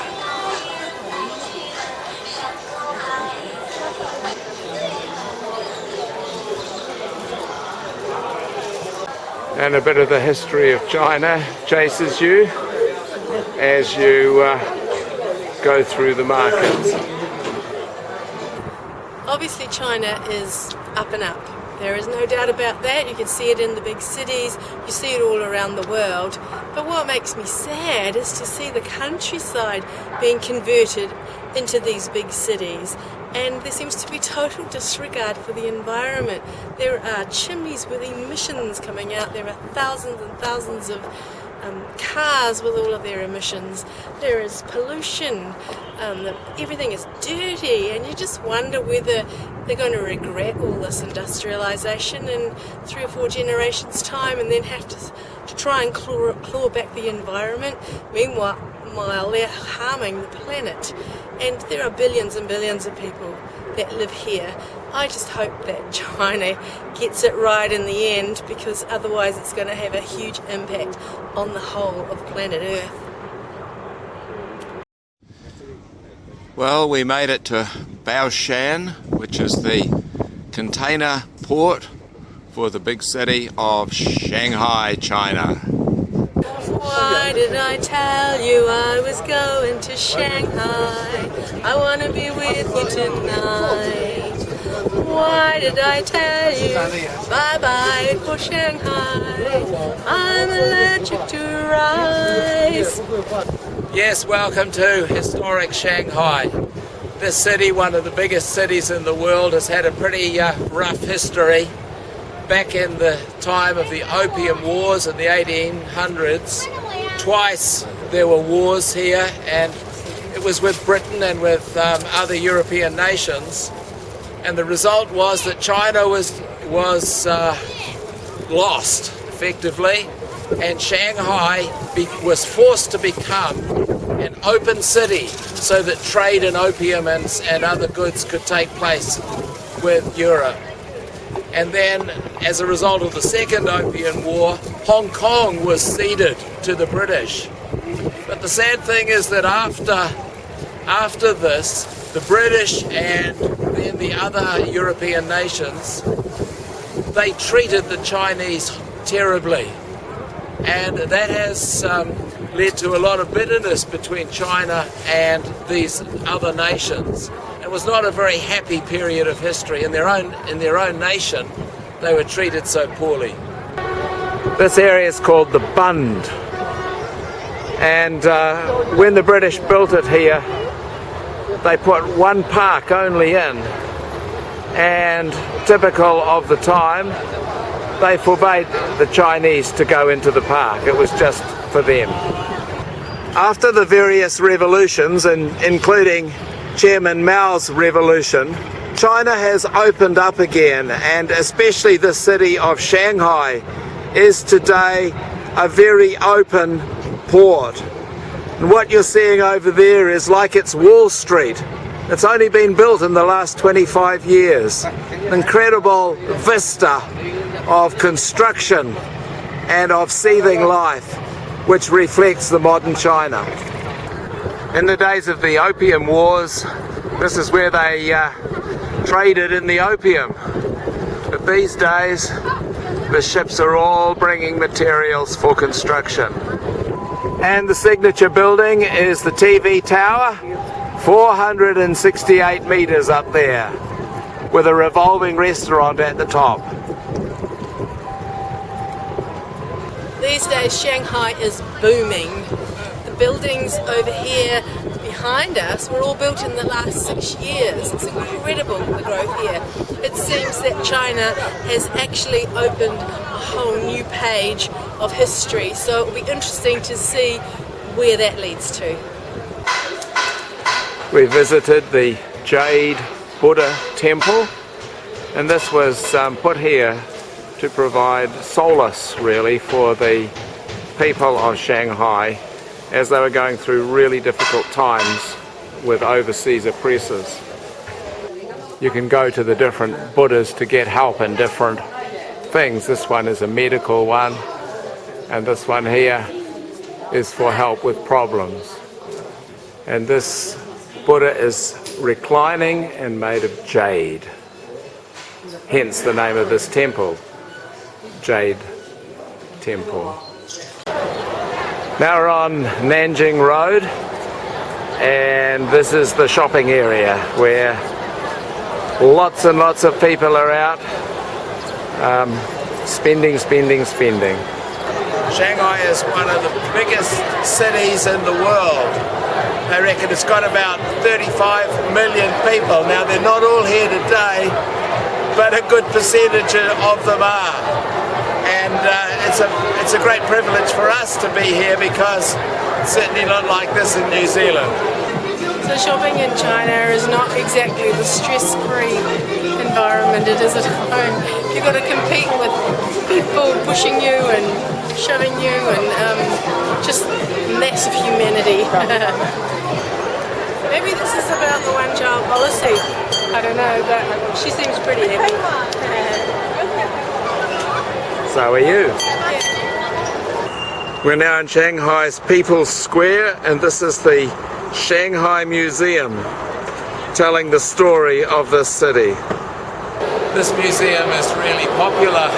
Speaker 1: And a bit of the history of China chases you as you go through the markets.
Speaker 2: Obviously China is up and up. There is no doubt about that. You can see it in the big cities, you see it all around the world. But what makes me sad is to see the countryside being converted into these big cities. And there seems to be total disregard for the environment. There are chimneys with emissions coming out. There are thousands and thousands of cars with all of their emissions. There is pollution. Everything is dirty, and you just wonder whether they're going to regret all this industrialization in 3 or 4 generations' time, and then have to try and claw back the environment. Meanwhile, they're harming the planet, and there are billions and billions of people that live here. I just hope that China gets it right in the end, because otherwise it's going to have a huge impact on the whole of planet Earth.
Speaker 1: Well, we made it to Busan, which is the container port for the big city of Shanghai, China.
Speaker 2: Why did I tell you I was going to Shanghai? I want to be with you tonight. Why did I tell you bye-bye for Shanghai? I'm allergic to rice.
Speaker 1: Yes, welcome to historic Shanghai. This city, one of the biggest cities in the world, has had a pretty rough history. Back in the time of the Opium Wars in the 1800s, twice there were wars here, and it was with Britain and with other European nations. And the result was that China was lost, effectively, and Shanghai was forced to become an open city so that trade in opium and other goods could take place with Europe. And then, as a result of the Second Opium War, Hong Kong was ceded to the British. But the sad thing is that after After this, the British and then the other European nations, they treated the Chinese terribly. And that has led to a lot of bitterness between China and these other nations. It was not a very happy period of history. In their own nation, they were treated so poorly. This area is called the Bund. And when the British built it here, they put one park only in. And typical of the time, they forbade the Chinese to go into the park. It was just for them. After the various revolutions, including Chairman Mao's revolution, China has opened up again, and especially the city of Shanghai is today a very open port. And what you're seeing over there is like it's Wall Street. It's only been built in the last 25 years. An incredible vista of construction and of seething life, which reflects the modern China. In the days of the Opium Wars, this is where they traded in the opium. But these days, the ships are all bringing materials for construction. And the signature building is the TV tower, 468 meters up there, with a revolving restaurant at the top.
Speaker 2: These days Shanghai is booming. The buildings over here behind us were all built in the last 6 years. It's incredible, the growth here. It seems that China has actually opened a whole new page of history, so it'll be interesting to see where that leads to.
Speaker 1: We visited the Jade Buddha temple, and this was put here to provide solace really for the people of Shanghai as they were going through really difficult times with overseas oppressors. You can go to the different Buddhas to get help in different things. This one is a medical one, and this one here is for help with problems. And this Buddha is reclining and made of jade, hence the name of this temple, Jade Temple. Now we're on Nanjing Road, and this is the shopping area where lots and lots of people are out spending. Shanghai is one of the biggest cities in the world. I reckon it's got about 35 million people. Now they're not all here today, but a good percentage of them are. And it's a great privilege for us to be here because it's certainly not like this in New Zealand.
Speaker 2: So shopping in China is not exactly the stress-free environment it is at home. You've got to compete with people pushing you and shoving you and just massive humanity. Maybe this is about the one-child policy. I don't know, but she seems pretty happy.
Speaker 1: So are you. We're now in Shanghai's People's Square, and this is the Shanghai Museum telling the story of this city. This museum is really popular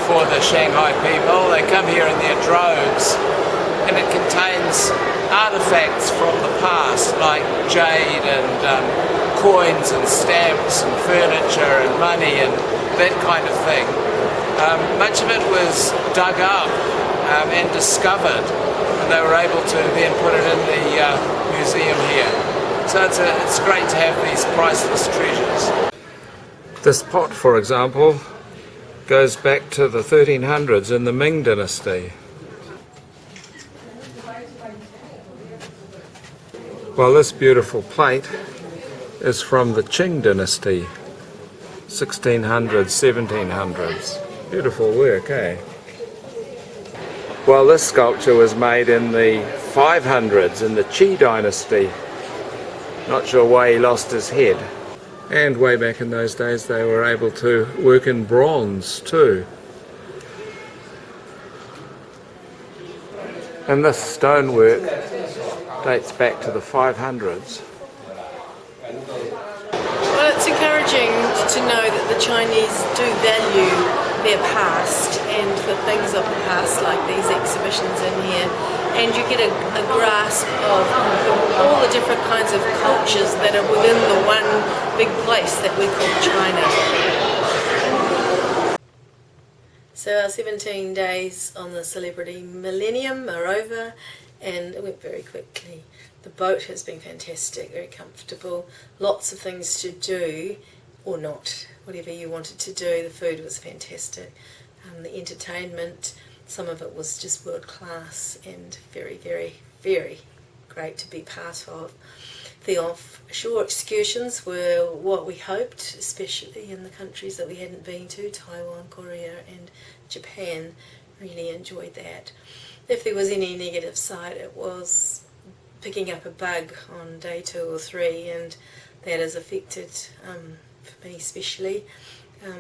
Speaker 1: for the Shanghai people. They come here in their droves, and it contains artifacts from the past like jade and coins and stamps and furniture and money and that kind of thing. Much of it was dug up and discovered, and they were able to then put it in the museum here. So it's great to have these priceless treasures. This pot, for example, goes back to the 1300s in the Ming Dynasty. While this beautiful plate is from the Qing Dynasty, 1600s, 1700s. Beautiful work, eh? Well, this sculpture was made in the 500s in the Qi Dynasty. Not sure why he lost his head. And way back in those days they were able to work in bronze too. And this stonework dates back to the 500s.
Speaker 2: Well, it's encouraging to know that the Chinese do value their past and the things of the past, like these exhibitions in here, and you get a grasp of all the different kinds of cultures that are within the one big place that we call China. So our 17 days on the Celebrity Millennium are over, and it went very quickly. The boat has been fantastic, very comfortable, lots of things to do, or not, whatever you wanted to do. The food was fantastic. The entertainment, some of it was just world class and very, very, very great to be part of. The offshore excursions were what we hoped, especially in the countries that we hadn't been to, Taiwan, Korea and Japan. Really enjoyed that. If there was any negative side, it was picking up a bug on day 2 or 3, and that has affected, for me especially,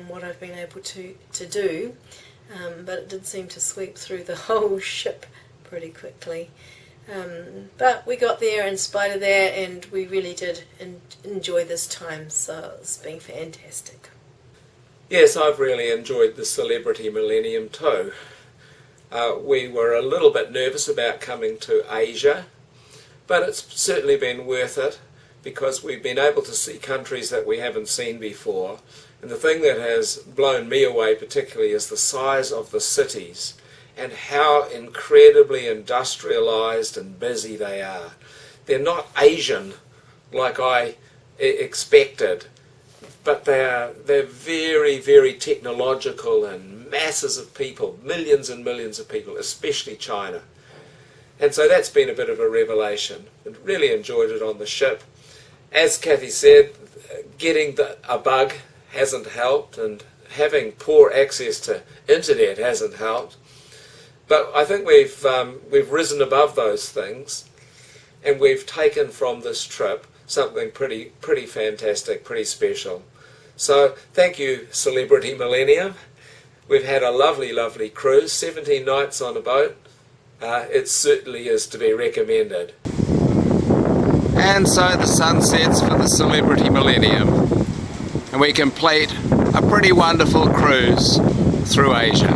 Speaker 2: what I've been able to do, but it did seem to sweep through the whole ship pretty quickly. But we got there in spite of that, and we really did enjoy this time, so it's been fantastic.
Speaker 1: Yes, I've really enjoyed the Celebrity Millennium too. We were a little bit nervous about coming to Asia, but it's certainly been worth it because we've been able to see countries that we haven't seen before. And the thing that has blown me away particularly is the size of the cities and how incredibly industrialized and busy they are. They're not Asian like I expected, but they're very, very technological and masses of people, millions and millions of people, especially China. And so that's been a bit of a revelation. I really enjoyed it on the ship. As Kathy said, getting a bug hasn't helped, and having poor access to internet hasn't helped. But I think we've risen above those things, and we've taken from this trip something pretty fantastic, pretty special. So thank you, Celebrity Millennium. We've had a lovely, lovely cruise, 17 nights on a boat. It certainly is to be recommended. And so the sun sets for the Celebrity Millennium, and we complete a pretty wonderful cruise through Asia.